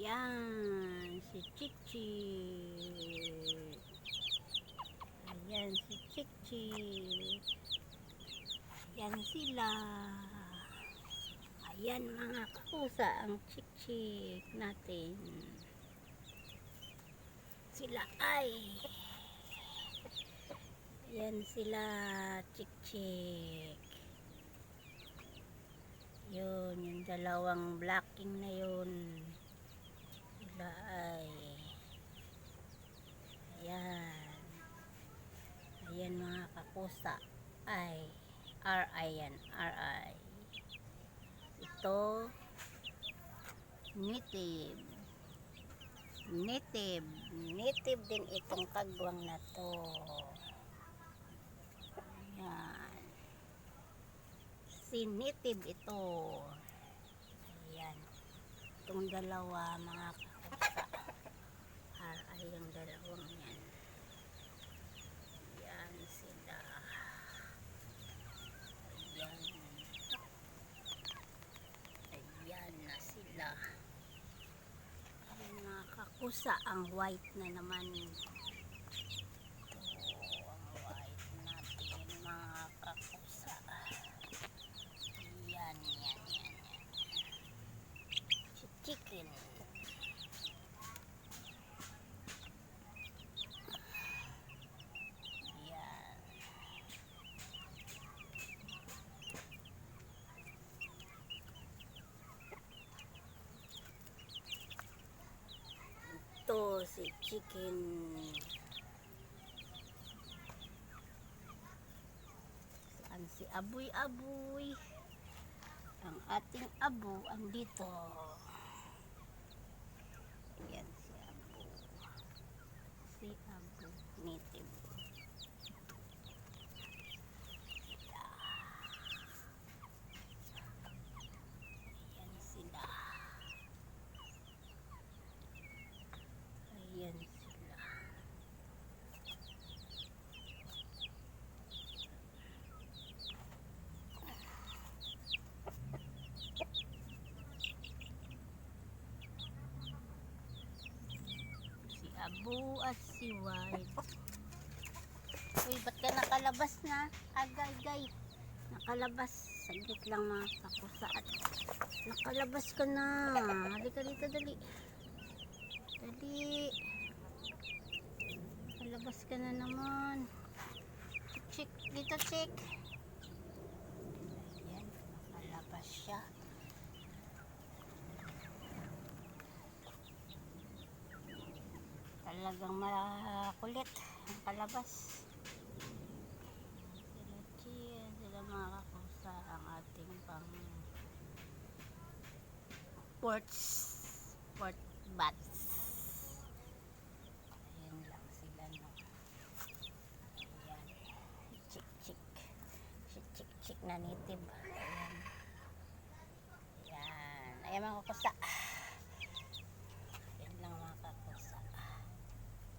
Ayan, si Chick-Chick. Ayan, si Chick-Chick. Ayan sila. Ayan mga kapusa, ang Chick-Chick natin. Sila ay. Ayan sila, Chick-Chick. Yun, yung dalawang blacking na yun. Sila ay. Ayan. Ayan mga kapusa. Ay. R.I. yan. R.I. Ito. Native. Native. Native din itong kagwang na to. Ayan. Si native ito. Ayan. Itong dalawa mga kapusa. R.I. yung dalawang yan. Ayan sila. Ayan. Ayan na sila. Ayan mga kapusa. Ang white na naman. Ito ang white natin mga kapusa. Yan. Chicken. Yan. Ito si chicken. Saan si Aboy-Aboy? Ang ating abo andito. Ayan si abo. Si abo native. Ayan sila. Ayan sila. Si abo at si white. Uy, ba't ka nakalabas na? Agay-gay. Nakalabas. Saglit lang mga kapusa. At nakalabas ka na. Halika dito, dali. Dali. Nakalabas ka na naman. Chick, dito chick. Ayan, nakalabas siya. Talagang makulit. Nakalabas. Sila mga kapusa ang ating pang port bats. Ayan lang sila no. Ayan. Chick si chick na native. Ayan. Ayan mga kapusa.